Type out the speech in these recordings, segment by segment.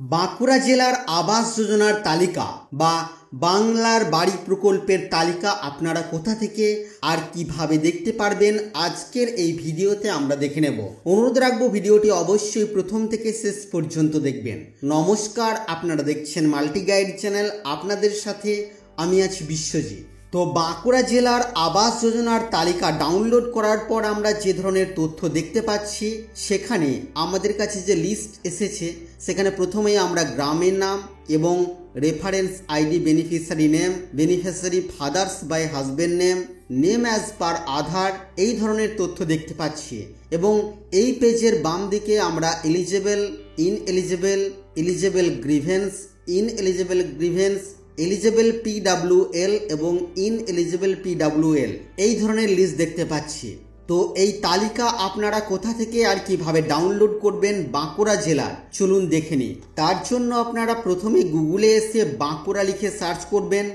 বাঁকুড়া জেলার আবাস যোজনার তালিকা বা বাংলার বাড়ি প্রকল্পের তালিকা আপনারা কোথা থেকে আর কিভাবে দেখতে পারবেন আজকের এই ভিডিওতে আমরা দেখে নেব। অনুরোধ রাখবো ভিডিওটি অবশ্যই প্রথম থেকে শেষ পর্যন্ত দেখবেন। নমস্কার, আপনারা দেখছেন মাল্টি গাইড চ্যানেল, আপনাদের সাথে আমি আছি বিশ্বজিৎ। তো বাঁকুড়া জেলার আবাস যোজনার তালিকা ডাউনলোড করার পর আমরা যে ধরনের তথ্য দেখতে পাচ্ছি, সেখানে আমাদের কাছে যে লিস্ট এসেছে সেখানে প্রথমেই আমরা গ্রামের নাম এবং reference ID, beneficiary name, beneficiary father's by husband name, name as per Aadhaar, এই ধরনের তথ্য দেখতে পাচ্ছি। এবং এই পেজের বাম দিকে আমরা eligible, ineligible, eligible grievance, ineligible grievance, eligible PWL এবং ইনএলিজেবল PWL এই ধরনের লিস্ট দেখতে পাচ্ছি। তো এই তালিকা আপনারা কোথা থেকে আর কিভাবে ডাউনলোড করবেন বাঁকুড়া জেলার, চলুন দেখে নিই। তার জন্য আপনারা প্রথমে গুগলে এসে বাঁকুড়া লিখে সার্চ করবেন।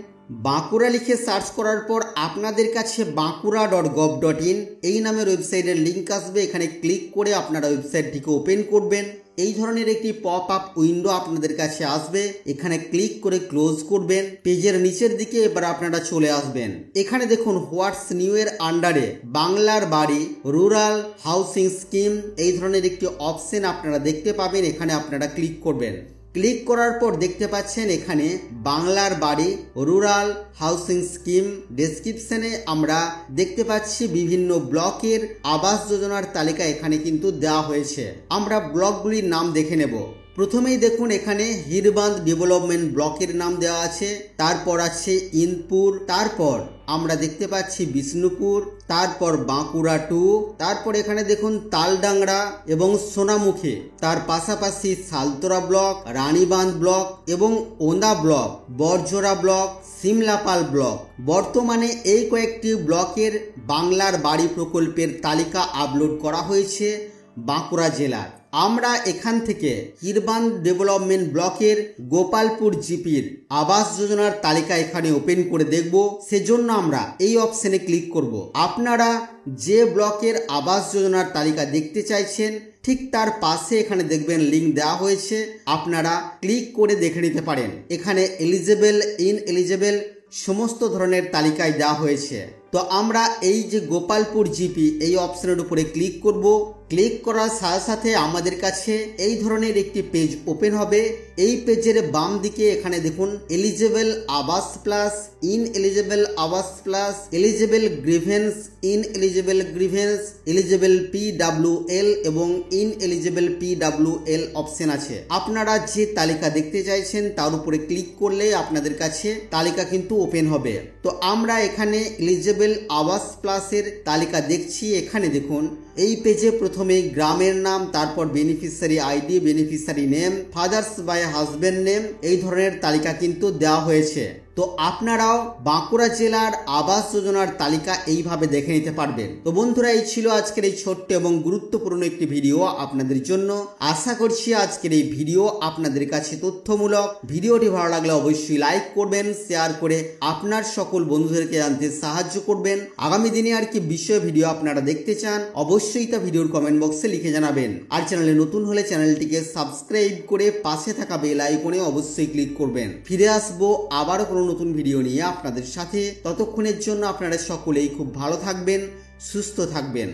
বাঁকুড়া লিখে সার্চ করার পর আপনাদের কাছে bankura.gov.in এই নামের ওয়েবসাইটের লিঙ্ক আসবে। এখানে ক্লিক করে আপনারা ওয়েবসাইটটিকে ওপেন করবেন। এই ধরনের একটি পপ আপ উইন্ডো আপনাদের কাছে আসবে, এখানে ক্লিক করে ক্লোজ করবেন। পেজের নিচের দিকে এবার আপনারা চলে আসবেন। এখানে দেখুন হোয়াটস নিউ এর আন্ডারে বাংলার বাড়ি রুরাল হাউসিং স্কিম এই ধরনের একটি অপশন আপনারা দেখতে পাবেন। এখানে আপনারা ক্লিক করবেন। ক্লিক করার পর দেখতে পাচ্ছেন এখানে বাংলার বাড়ি রুরাল হাউসিং স্কিম ডেসক্রিপশনে আমরা দেখতে পাচ্ছি বিভিন্ন ব্লকের আবাস যোজনার তালিকা এখানে কিন্তু দেওয়া হয়েছে। আমরা ব্লকগুলির নাম দেখে নেব। প্রথমেই দেখুন এখানে হিরবাঁধ ডেভেলপমেন্ট ব্লকের নাম দেওয়া আছে, তারপর আছে ইনপুর, তারপর আমরা দেখতে পাচ্ছি বিষ্ণুপুর, তারপর বাঁকুড়া 2, তারপর এখানে দেখুন তালডাংরা এবং সোনামুখী, তার পাশাপাশি সালতোরা ব্লক, রানীবাঁধ ব্লক এবং Onda block, Barjora block, Simlapal block. বর্তমানে এই কয়েকটি ব্লকের বাংলার বাড়ি প্রকল্পের তালিকা আপলোড করা হয়েছে বাঁকুড়া জেলার। আমরা এখান থেকে হিরবাঁধ ডেভেলপমেন্ট ব্লকের গোপালপুর জিপির আবাস যোজনার তালিকা এখানে ওপেন করে দেখব। সেজন্য আমরা এই অপশনে ক্লিক করব। আপনারা যে ব্লকের আবাস যোজনার তালিকা দেখতে চাইছেন ঠিক তার পাশে এখানে দেখবেন লিঙ্ক দেওয়া হয়েছে, আপনারা ক্লিক করে দেখে নিতে পারেন। এখানে এলিজেবল, ইনএলিজেবল সমস্ত ধরনের তালিকায় দেওয়া হয়েছে। তো আমরা এই যে গোপালপুর জিপি এই অপশনের উপরে ক্লিক করব। ক্লিক করার সাথে সাথে আমাদের কাছে এই ধরনের একটি পেজ ওপেন হবে। এই পেজের বাম দিকে এখানে দেখুন এলিজেবল আবাস প্লাস, ইনএলিজেবল আবাস plus, eligible grievance, ineligible grievance, eligible PWL এবং ইনএলিজেবল PWL অপশন আছে। আপনারা যে তালিকা দেখতে চাইছেন তার উপরে ক্লিক করলে আপনাদের কাছে তালিকা কিন্তু ওপেন হবে। তো আমরা এখানে এলিজেবল আবাস প্লাসের তালিকা দেখছি। এখানে দেখুন এই পেজে প্রথমে গ্রামের নাম, তারপর beneficiary ID, beneficiary name, father's by husband name এই ধরনের তালিকা কিন্তু দেওয়া হয়েছে। তো আপনারাও বাঁকুড়া জেলার আবাস যোজনার তালিকা এইভাবে দেখে নিতে পারবেন। তো বন্ধুরা, এই ছিল আজকের এই ছোট্ট এবং গুরুত্বপূর্ণ একটি ভিডিও আপনাদের জন্য। আশা করছি আজকের এই ভিডিও আপনাদের কাছে তথ্যমূলক। ভিডিওটি ভালো লাগলে অবশ্যই লাইক করবেন, শেয়ার করে আপনার সকল বন্ধুদেরকে জানতে সাহায্য করবেন। আগামী দিনে আর কি বিষয় ভিডিও আপনারা দেখতে চান অবশ্যই তা ভিডিওর কমেন্ট বক্সে লিখে জানাবেন। আর চ্যানেলে নতুন হলে চ্যানেলটিকে সাবস্ক্রাইব করে পাশে থাকা বেল আইকনে অবশ্যই ক্লিক করবেন। ফিরে আসবো আবারও কোনো নতুন ভিডিও নিয়ে আপনাদের সাথে। ততক্ষণের জন্য আপনারা সকলেই খুব ভালো থাকবেন, সুস্থ থাকবেন।